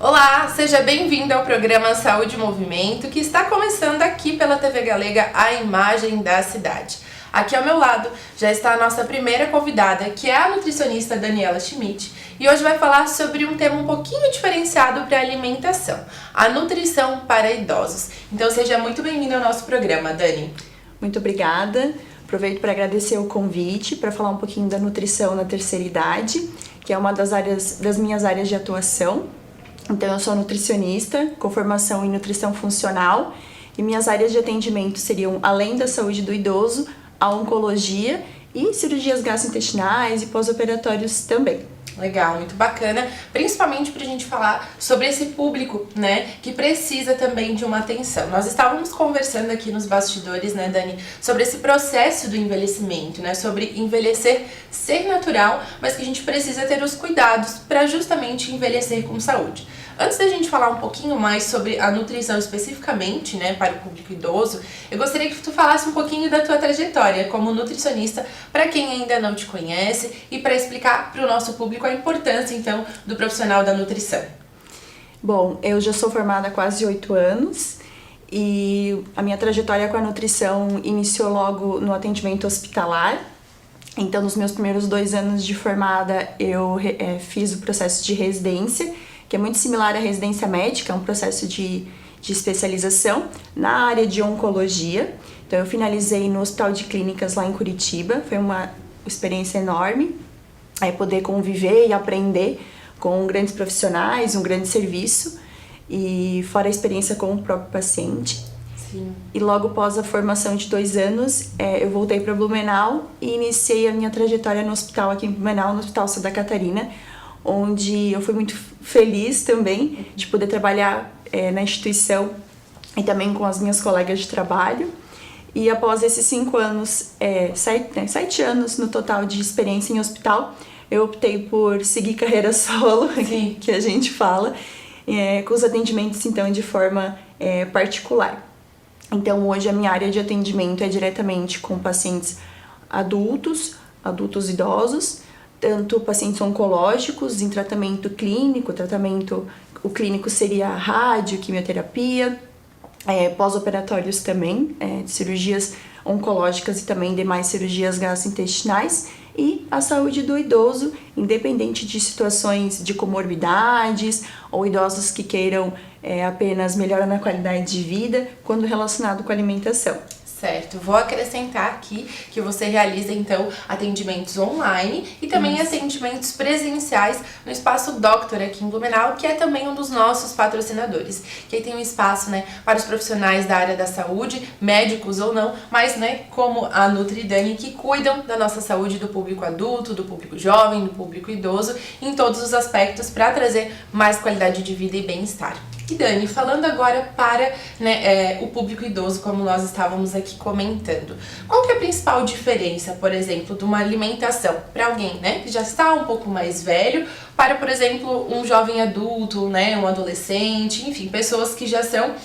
Olá, seja bem-vindo ao programa Saúde e Movimento, que está começando aqui pela TV Galega, a imagem da cidade. Aqui ao meu lado já está a nossa primeira convidada, que é a nutricionista Daniela Schmidt, e hoje vai falar sobre um tema um pouquinho diferenciado para a alimentação, a nutrição para idosos. Então seja muito bem-vinda ao nosso programa, Dani. Muito obrigada. Aproveito para agradecer o convite para falar um pouquinho da nutrição na terceira idade, que é uma das minhas áreas de atuação. Então, eu sou nutricionista com formação em nutrição funcional e minhas áreas de atendimento seriam, além da saúde do idoso, a oncologia e cirurgias gastrointestinais e pós-operatórios também. Legal, muito bacana, principalmente pra gente falar sobre esse público, né, que precisa também de uma atenção. Nós estávamos conversando aqui nos bastidores, né, Dani, sobre esse processo do envelhecimento, né, sobre envelhecer ser natural, mas que a gente precisa ter os cuidados para justamente envelhecer com saúde. Antes da gente falar um pouquinho mais sobre a nutrição especificamente, né, para o público idoso, eu gostaria que tu falasse um pouquinho da tua trajetória como nutricionista para quem ainda não te conhece e para explicar para o nosso público a importância, então, do profissional da nutrição. Bom, eu já sou formada há quase 8 anos e a minha trajetória com a nutrição iniciou logo no atendimento hospitalar. Então, nos meus primeiros 2 anos de formada, eu fiz o processo de residência, que é muito similar à residência médica, é um processo de especialização na área de oncologia. Então, eu finalizei no Hospital de Clínicas lá em Curitiba, foi uma experiência enorme, poder conviver e aprender com grandes profissionais, um grande serviço, e fora a experiência com o próprio paciente. Sim. E logo após a formação de 2 anos, eu voltei para Blumenau e iniciei a minha trajetória no hospital aqui em Blumenau, no Hospital Santa Catarina, onde eu fui muito feliz também de poder trabalhar na instituição e também com as minhas colegas de trabalho. E após esses 5 anos, 7 anos no total de experiência em hospital, eu optei por seguir carreira solo, que a gente fala, com os atendimentos então de forma particular. Então hoje a minha área de atendimento é diretamente com pacientes adultos idosos, tanto pacientes oncológicos em tratamento clínico, o clínico seria rádio, quimioterapia, pós-operatórios também, de cirurgias oncológicas e também demais cirurgias gastrointestinais, e a saúde do idoso, independente de situações de comorbidades ou idosos que queiram apenas melhorar na qualidade de vida quando relacionado com a alimentação. Certo, vou acrescentar aqui que você realiza então atendimentos online e também atendimentos presenciais no Espaço Doctor aqui em Blumenau, que é também um dos nossos patrocinadores, que aí tem um espaço, né, para os profissionais da área da saúde, médicos ou não, mas, né, como a Nutridani, que cuidam da nossa saúde do público adulto, do público jovem, do público idoso, em todos os aspectos para trazer mais qualidade de vida e bem-estar. E Dani, falando agora para o público idoso, como nós estávamos aqui comentando, qual que é a principal diferença, por exemplo, de uma alimentação para alguém, né, que já está um pouco mais velho, para, por exemplo, um jovem adulto, né, um adolescente, enfim, pessoas que já são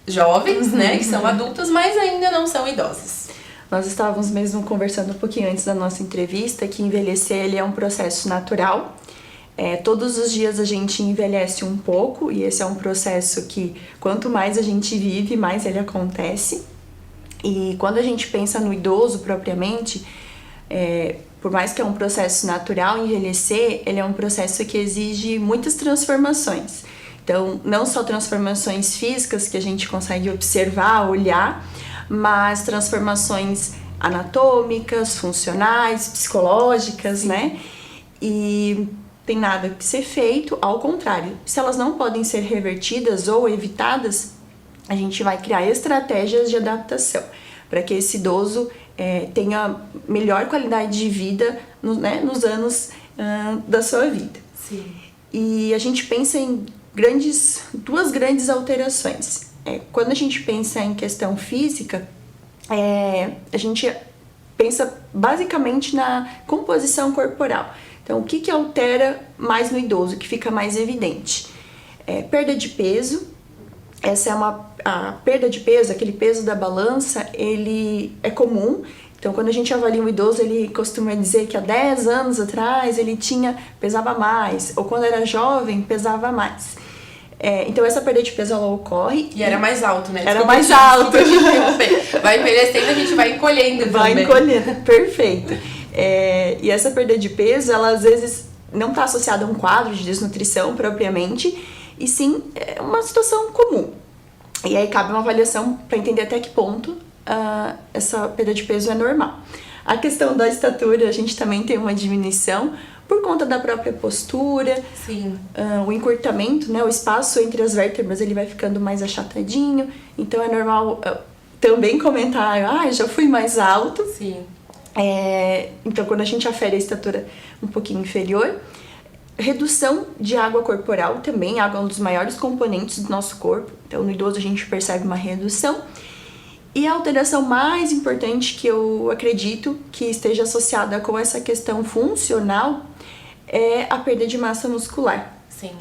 jovens, né, que são adultas, mas ainda não são idosas? Nós estávamos mesmo conversando um pouquinho antes da nossa entrevista que envelhecer ele é um processo natural. Todos os dias a gente envelhece um pouco e esse é um processo que quanto mais a gente vive, mais ele acontece. E quando a gente pensa no idoso propriamente, por mais que é um processo natural, envelhecer, ele é um processo que exige muitas transformações. Então, não só transformações físicas que a gente consegue observar, olhar, mas transformações anatômicas, funcionais, psicológicas, Sim. né? E tem nada que ser feito, ao contrário. Se elas não podem ser revertidas ou evitadas, a gente vai criar estratégias de adaptação para que esse idoso tenha melhor qualidade de vida nos anos da sua vida. Sim. E a gente pensa em duas grandes alterações. Quando a gente pensa em questão física, a gente pensa basicamente na composição corporal. Então, o que altera mais no idoso, que fica mais evidente? Perda de peso. Essa é a perda de peso, aquele peso da balança, ele é comum. Então, quando a gente avalia um idoso, ele costuma dizer que há 10 anos atrás ele pesava mais, ou quando era jovem, pesava mais. Então essa perda de peso ela ocorre. E era mais alto, né? Era mais alto. Vai envelhecendo, a gente vai encolhendo também. Vai encolhendo, perfeito. E essa perda de peso, ela às vezes não está associada a um quadro de desnutrição propriamente, e sim é uma situação comum. E aí cabe uma avaliação para entender até que ponto essa perda de peso é normal. A questão da estatura, a gente também tem uma diminuição por conta da própria postura. Sim. O encurtamento, né? O espaço entre as vértebras ele vai ficando mais achatadinho. Então é normal também comentar, já fui mais alto. Sim. Então quando a gente afere a estatura um pouquinho inferior. Redução de água corporal também. A água é um dos maiores componentes do nosso corpo. Então no idoso a gente percebe uma redução. E a alteração mais importante que eu acredito que esteja associada com essa questão funcional é a perda de massa muscular. Sim,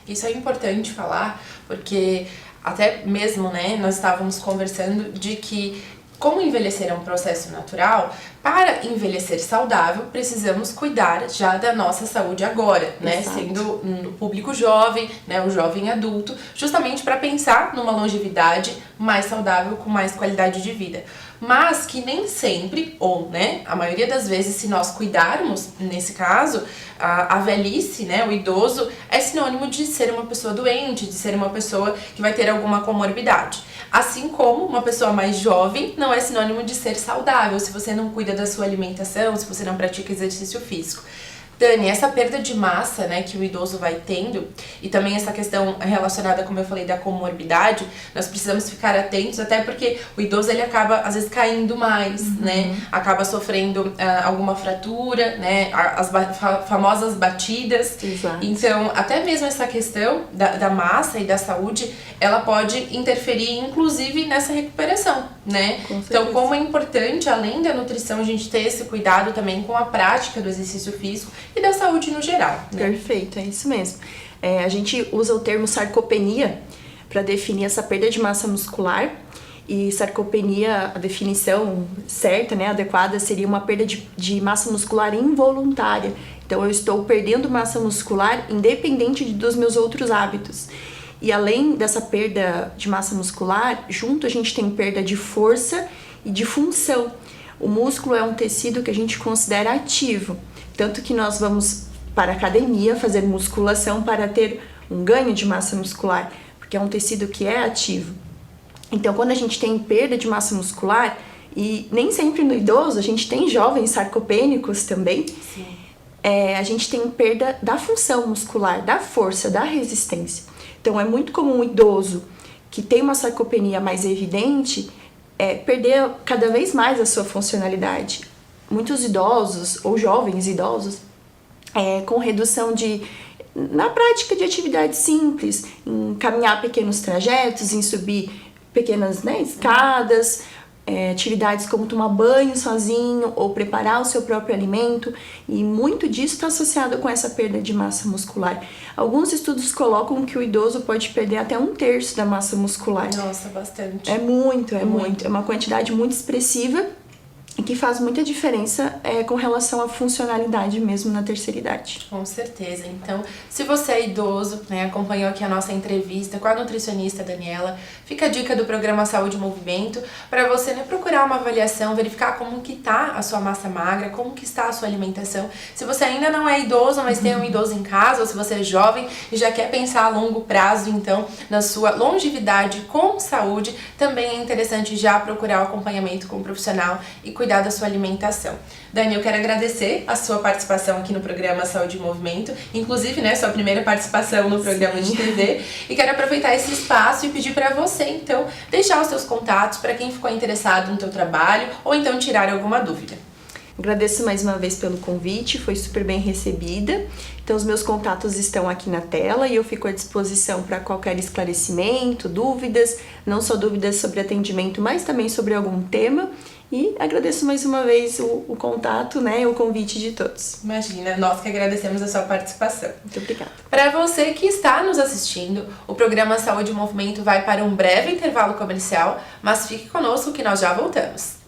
isso é importante falar, porque até mesmo, né, nós estávamos conversando de que como envelhecer é um processo natural, para envelhecer saudável, precisamos cuidar já da nossa saúde agora, né? Exato. Sendo o público jovem, né, o jovem adulto, justamente para pensar numa longevidade mais saudável, com mais qualidade de vida. Mas que nem sempre, ou né, a maioria das vezes, se nós cuidarmos, nesse caso, a velhice, né, o idoso, é sinônimo de ser uma pessoa doente, de ser uma pessoa que vai ter alguma comorbidade. Assim como uma pessoa mais jovem não é sinônimo de ser saudável, se você não cuida da sua alimentação, se você não pratica exercício físico. Dani, essa perda de massa, né, que o idoso vai tendo, e também essa questão relacionada, como eu falei, da comorbidade, nós precisamos ficar atentos, até porque o idoso ele acaba, às vezes, caindo mais, né, acaba sofrendo alguma fratura, né, as famosas batidas. Exato. Então, até mesmo essa questão da massa e da saúde, ela pode interferir, inclusive, nessa recuperação, né? Então, como é importante, além da nutrição, a gente ter esse cuidado também com a prática do exercício físico e da saúde no geral, né? Perfeito, é isso mesmo. A gente usa o termo sarcopenia para definir essa perda de massa muscular. E sarcopenia, a definição certa, né, adequada, seria uma perda de massa muscular involuntária. Então, eu estou perdendo massa muscular independente dos meus outros hábitos. E além dessa perda de massa muscular, junto a gente tem perda de força e de função. O músculo é um tecido que a gente considera ativo. Tanto que nós vamos para a academia fazer musculação para ter um ganho de massa muscular, porque é um tecido que é ativo. Então, quando a gente tem perda de massa muscular, e nem sempre no idoso, a gente tem jovens sarcopênicos também, a gente tem perda da função muscular, da força, da resistência. Então, é muito comum um idoso que tem uma sarcopenia mais evidente perder cada vez mais a sua funcionalidade. Muitos idosos, ou jovens idosos, com redução na prática de atividades simples, em caminhar pequenos trajetos, em subir pequenas escadas, atividades como tomar banho sozinho ou preparar o seu próprio alimento, e muito disso está associado com essa perda de massa muscular. Alguns estudos colocam que o idoso pode perder até 1/3 da massa muscular. Nossa, bastante. É muito. É uma quantidade muito expressiva e que faz muita diferença com relação à funcionalidade mesmo na terceira idade. Com certeza. Então, se você é idoso, né, acompanhou aqui a nossa entrevista com a nutricionista Daniela, fica a dica do programa Saúde em Movimento para você procurar uma avaliação, verificar como que está a sua massa magra, como que está a sua alimentação. Se você ainda não é idoso, mas tem um idoso em casa, ou se você é jovem e já quer pensar a longo prazo, então, na sua longevidade com saúde, também é interessante já procurar o acompanhamento com um profissional e cuidar da sua alimentação. Dani, eu quero agradecer a sua participação aqui no programa Saúde em Movimento, inclusive, sua primeira participação no programa de TV, e quero aproveitar esse espaço e pedir para você, então, deixar os seus contatos para quem ficou interessado no teu trabalho ou então tirar alguma dúvida. Agradeço mais uma vez pelo convite, foi super bem recebida. Então, os meus contatos estão aqui na tela e eu fico à disposição para qualquer esclarecimento, dúvidas, não só dúvidas sobre atendimento, mas também sobre algum tema. E agradeço mais uma vez o contato, o convite de todos. Imagina, nós que agradecemos a sua participação. Muito obrigada. Para você que está nos assistindo, o programa Saúde em Movimento vai para um breve intervalo comercial, mas fique conosco que nós já voltamos.